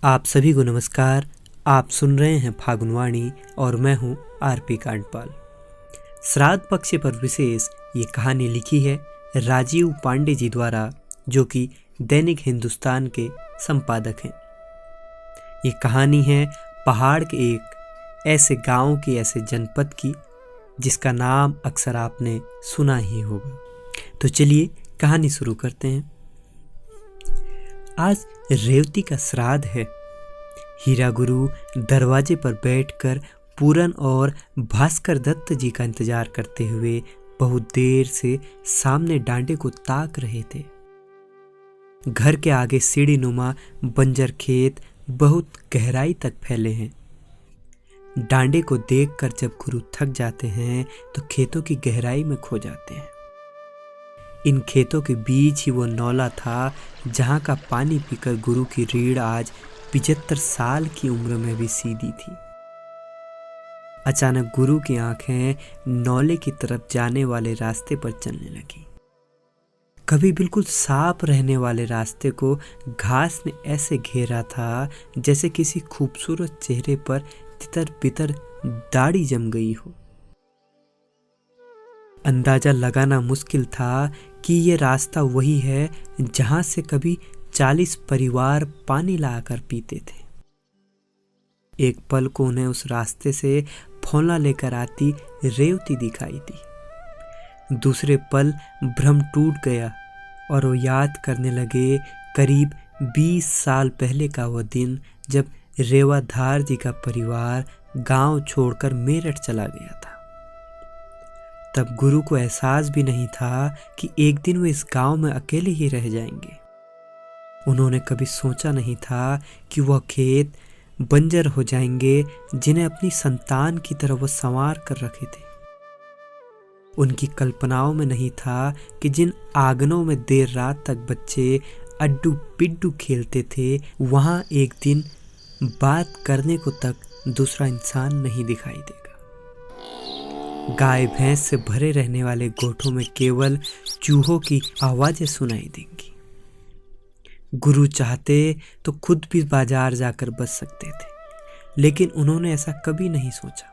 आप सभी को नमस्कार। आप सुन रहे हैं फागुनवाणी और मैं हूं आरपी कांडपाल। श्राद्ध पक्ष पर विशेष ये कहानी लिखी है राजीव पांडे जी द्वारा, जो कि दैनिक हिंदुस्तान के संपादक हैं। ये कहानी है पहाड़ के एक ऐसे गांव की, ऐसे जनपद की जिसका नाम अक्सर आपने सुना ही होगा। तो चलिए कहानी शुरू करते हैं। आज रेवती का श्राद्ध है। हीरा गुरु दरवाजे पर बैठकर पूरन और भास्कर दत्त जी का इंतजार करते हुए बहुत देर से सामने डांडे को ताक रहे थे। घर के आगे सीढ़ी नुमा बंजर खेत बहुत गहराई तक फैले हैं। डांडे को देखकर जब गुरु थक जाते हैं तो खेतों की गहराई में खो जाते हैं। इन खेतों के बीच ही वो नौला था जहां का पानी पीकर गुरु की रीढ़ आज 75 साल की उम्र में भी सीधी थी। अचानक गुरु की आंखें नौले की तरफ जाने वाले रास्ते पर चलने लगी। कभी बिल्कुल साफ रहने वाले रास्ते को घास ने ऐसे घेरा था जैसे किसी खूबसूरत चेहरे पर तितर बितर दाढ़ी जम गई हो। अंदाजा लगाना मुश्किल था कि ये रास्ता वही है जहां से कभी 40 परिवार पानी लाकर पीते थे। एक पल को उन्हें उस रास्ते से फौला लेकर आती रेवती दिखाई दी। दूसरे पल भ्रम टूट गया और वो याद करने लगे करीब 20 साल पहले का वह दिन जब रेवाधार जी का परिवार गांव छोड़कर मेरठ चला गया था। तब गुरु को एहसास भी नहीं था कि एक दिन वे इस गांव में अकेले ही रह जाएंगे। उन्होंने कभी सोचा नहीं था कि वह खेत बंजर हो जाएंगे जिन्हें अपनी संतान की तरह वो संवार कर रखे थे। उनकी कल्पनाओं में नहीं था कि जिन आंगनों में देर रात तक बच्चे अड्डू पिड्डू खेलते थे, वहां एक दिन बात करने को तक दूसरा इंसान नहीं दिखाई देगा। गाय भैंस से भरे रहने वाले गोठों में केवल चूहों की आवाजें सुनाई देंगी। गुरु चाहते तो खुद भी बाजार जाकर बच सकते थे, लेकिन उन्होंने ऐसा कभी नहीं सोचा।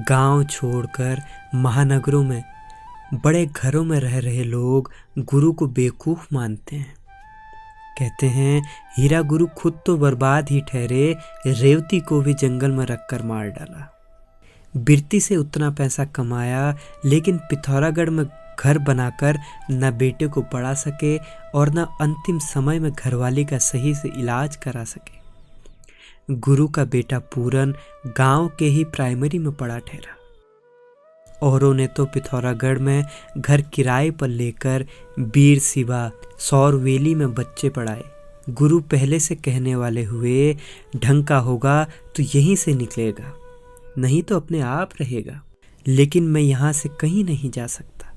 गांव छोड़कर महानगरों में बड़े घरों में रह रहे लोग गुरु को बेवकूफ मानते हैं। कहते हैं हीरा गुरु खुद तो बर्बाद ही ठहरे, रेवती को भी जंगल में रखकर मार डाला। बिरती से उतना पैसा कमाया, लेकिन पिथौरागढ़ में घर बनाकर न बेटे को पढ़ा सके और न अंतिम समय में घरवाली का सही से इलाज करा सके। गुरु का बेटा पूरन गांव के ही प्राइमरी में पढ़ा ठहरा। औरों ने तो पिथौरागढ़ में घर किराए पर लेकर बीर सिवा सौरवेली में बच्चे पढ़ाए। गुरु पहले से कहने वाले हुए, ढंग का होगा तो यहीं से निकलेगा, नहीं तो अपने आप रहेगा। लेकिन मैं यहां से कहीं नहीं जा सकता।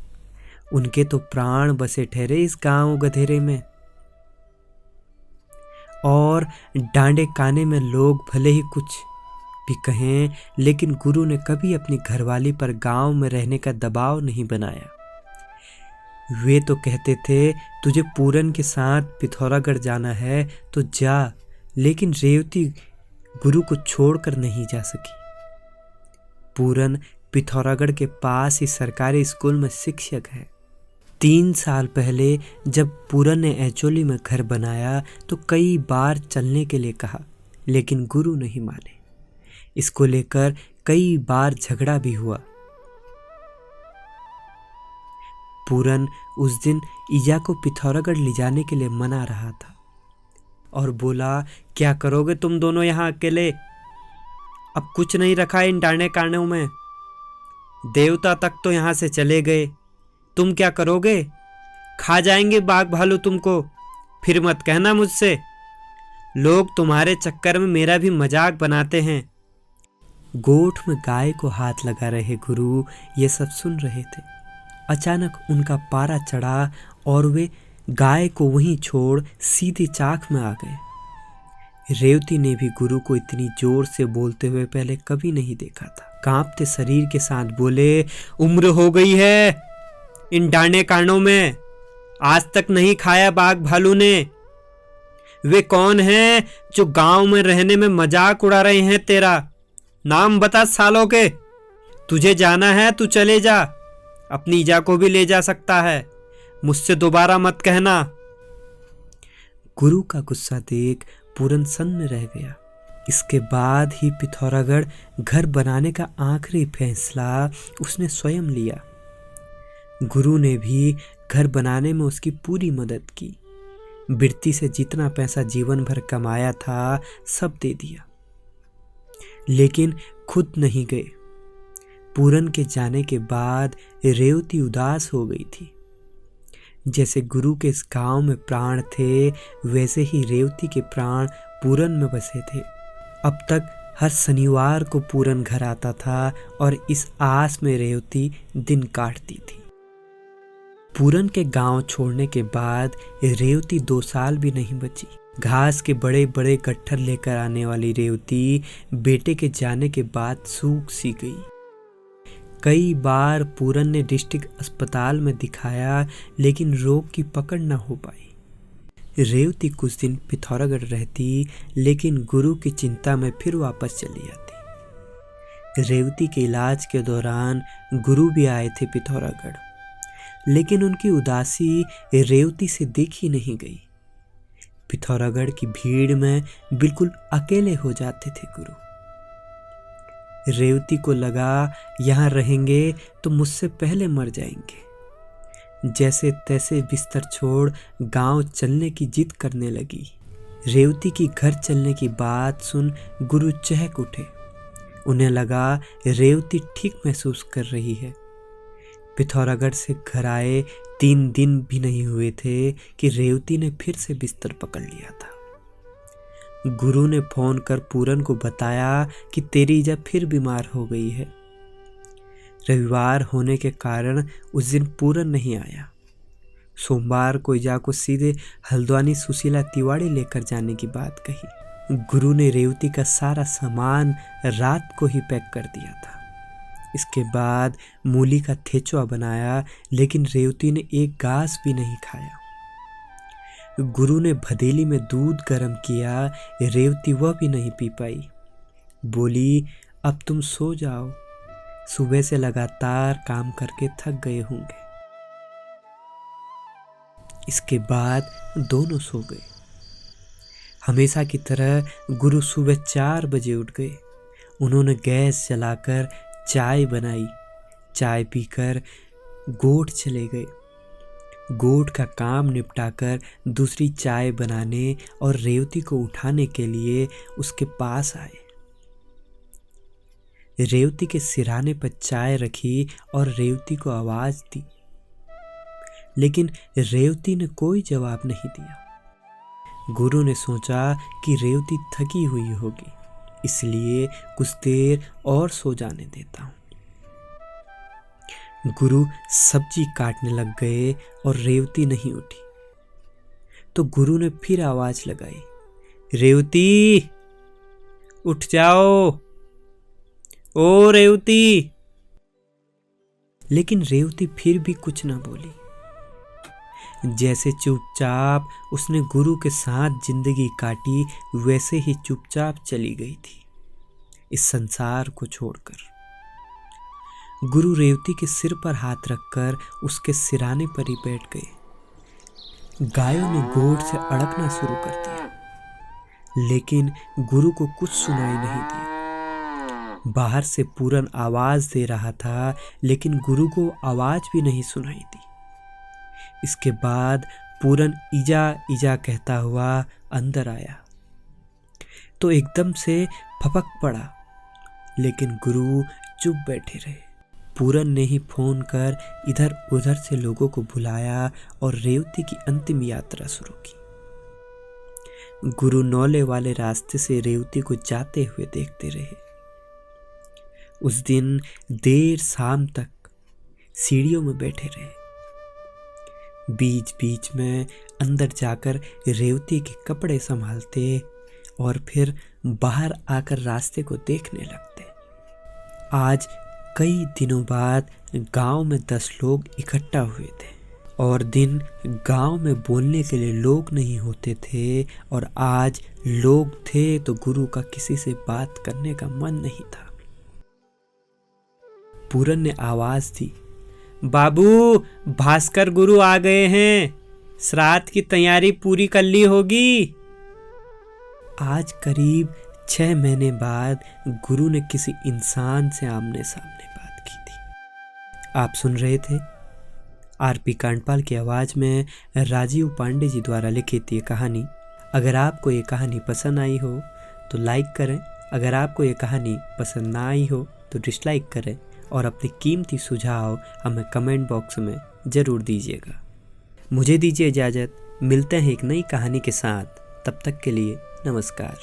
उनके तो प्राण बसे ठहरे इस गांव गधेरे में। और डांडे काने में लोग भले ही कुछ भी कहें, लेकिन गुरु ने कभी अपनी घरवाली पर गांव में रहने का दबाव नहीं बनाया। वे तो कहते थे तुझे पूरन के साथ पिथौरागढ़ जाना है तो जा, लेकिन रेवती गुरु को छोड़कर नहीं जा सकी। पूरन पिथौरागढ़ के पास ही सरकारी स्कूल में शिक्षक है। 3 साल पहले जब पूरन ने एचोली में घर बनाया तो कई बार चलने के लिए कहा, लेकिन गुरु नहीं माने। इसको लेकर कई बार झगड़ा भी हुआ। पूरन उस दिन ईजा को पिथौरागढ़ ले जाने के लिए मना रहा था और बोला, क्या करोगे तुम दोनों यहाँ अकेले? अब कुछ नहीं रखा इन डांडे कांडों में। देवता तक तो यहां से चले गए, तुम क्या करोगे? खा जाएंगे बाघ भालू तुमको। फिर मत कहना मुझसे, लोग तुम्हारे चक्कर में मेरा भी मजाक बनाते हैं। गोठ में गाय को हाथ लगा रहे गुरु ये सब सुन रहे थे। अचानक उनका पारा चढ़ा और वे गाय को वहीं छोड़ सीधे चाक में आ गए। रेवती ने भी गुरु को इतनी जोर से बोलते हुए पहले कभी नहीं देखा था। कांपते शरीर के साथ बोले, उम्र हो गई है इन डांडे कांडों में, आज तक नहीं खाया बाघ भालू ने। वे कौन हैं जो गांव में रहने में मजाक उड़ा रहे हैं तेरा? नाम बता सालों के। तुझे जाना है तू चले जा, अपनी ईजा को भी ले जा सकता है, मुझसे दोबारा मत कहना। गुरु का गुस्सा देख पूरन सन्न रह गया। इसके बाद ही पिथौरागढ़ घर बनाने का आखिरी फैसला उसने स्वयं लिया। गुरु ने भी घर बनाने में उसकी पूरी मदद की। बिरती से जितना पैसा जीवन भर कमाया था सब दे दिया, लेकिन खुद नहीं गए। पूरन के जाने के बाद रेवती उदास हो गई थी। जैसे गुरु के इस गांव में प्राण थे, वैसे ही रेवती के प्राण पूरन में बसे थे। अब तक हर शनिवार को पूरन घर आता था और इस आस में रेवती दिन काटती थी। पूरन के गांव छोड़ने के बाद रेवती 2 साल भी नहीं बची। घास के बड़े बड़े गट्ठर लेकर आने वाली रेवती बेटे के जाने के बाद सूख सी गई। कई बार पूरन ने डिस्ट्रिक्ट अस्पताल में दिखाया, लेकिन रोग की पकड़ न हो पाई। रेवती कुछ दिन पिथौरागढ़ रहती, लेकिन गुरु की चिंता में फिर वापस चली आती। रेवती के इलाज के दौरान गुरु भी आए थे पिथौरागढ़, लेकिन उनकी उदासी रेवती से देखी नहीं गई। पिथौरागढ़ की भीड़ में बिल्कुल अकेले हो जाते थे गुरु। रेवती को लगा यहाँ रहेंगे तो मुझसे पहले मर जाएंगे। जैसे तैसे बिस्तर छोड़ गांव चलने की जिद करने लगी। रेवती की घर चलने की बात सुन गुरु चहक उठे। उन्हें लगा रेवती ठीक महसूस कर रही है। पिथौरागढ़ से घर आए 3 दिन भी नहीं हुए थे कि रेवती ने फिर से बिस्तर पकड़ लिया था। गुरु ने फोन कर पूरन को बताया कि तेरी ईजा फिर बीमार हो गई है। रविवार होने के कारण उस दिन पूरन नहीं आया। सोमवार को ईजा को सीधे हल्द्वानी सुशीला तिवारी लेकर जाने की बात कही। गुरु ने रेवती का सारा सामान रात को ही पैक कर दिया था। इसके बाद मूली का थेचुआ बनाया, लेकिन रेवती ने एक घास भी नहीं खाया। गुरु ने भदेली में दूध गर्म किया, रेवती वह भी नहीं पी पाई। बोली, अब तुम सो जाओ, सुबह से लगातार काम करके थक गए होंगे। इसके बाद दोनों सो गए। हमेशा की तरह गुरु सुबह 4 बजे उठ गए। उन्होंने गैस जलाकर चाय बनाई। चाय पीकर गोठ चले गए। गोठ का काम निपटाकर दूसरी चाय बनाने और रेवती को उठाने के लिए उसके पास आए। रेवती के सिरहाने पर चाय रखी और रेवती को आवाज दी, लेकिन रेवती ने कोई जवाब नहीं दिया। गुरु ने सोचा कि रेवती थकी हुई होगी, इसलिए कुछ देर और सो जाने देता हूं। गुरु सब्जी काटने लग गए और रेवती नहीं उठी। तो गुरु ने फिर आवाज लगाई, रेवती उठ जाओ, ओ रेवती। लेकिन रेवती फिर भी कुछ ना बोली। जैसे चुपचाप उसने गुरु के साथ जिंदगी काटी, वैसे ही चुपचाप चली गई थी इस संसार को छोड़कर। गुरु रेवती के सिर पर हाथ रखकर उसके सिराने पर ही बैठ गए। गायों ने गोठ से अड़कना शुरू कर दिया, लेकिन गुरु को कुछ सुनाई नहीं दिया। बाहर से पूरन आवाज दे रहा था, लेकिन गुरु को आवाज भी नहीं सुनाई दी। इसके बाद पूरन ईजा ईजा कहता हुआ अंदर आया तो एकदम से फपक पड़ा, लेकिन गुरु चुप बैठे रहे। पूरन ने ही फोन कर इधर उधर से लोगों को बुलाया और रेवती की अंतिम यात्रा शुरू की। गुरु नौले वाले रास्ते से रेवती को जाते हुए देखते रहे। उस दिन देर शाम तक सीढ़ियों में बैठे रहे। बीच बीच में अंदर जाकर रेवती के कपड़े संभालते और फिर बाहर आकर रास्ते को देखने लगते। आज कई दिनों बाद गांव में 10 लोग इकट्ठा हुए थे और दिन गांव में बोलने के लिए लोग नहीं होते थे और आज लोग थे तो गुरु का किसी से बात करने का मन नहीं था। पूरन ने आवाज दी, बाबू भास्कर गुरु आ गए हैं, श्राद्ध की तैयारी पूरी कर ली होगी। आज करीब 6 महीने बाद गुरु ने किसी इंसान से आमने सामने बात की थी। आप सुन रहे थे आरपी कांडपाल की आवाज में राजीव पांडे जी द्वारा लिखित ये कहानी। अगर आपको ये कहानी पसंद आई हो तो लाइक करें, अगर आपको ये कहानी पसंद ना आई हो तो डिसलाइक करें और अपने कीमती सुझाव हमें कमेंट बॉक्स में ज़रूर दीजिएगा। मुझे दीजिए इजाज़त, मिलते हैं एक नई कहानी के साथ, तब तक के लिए नमस्कार।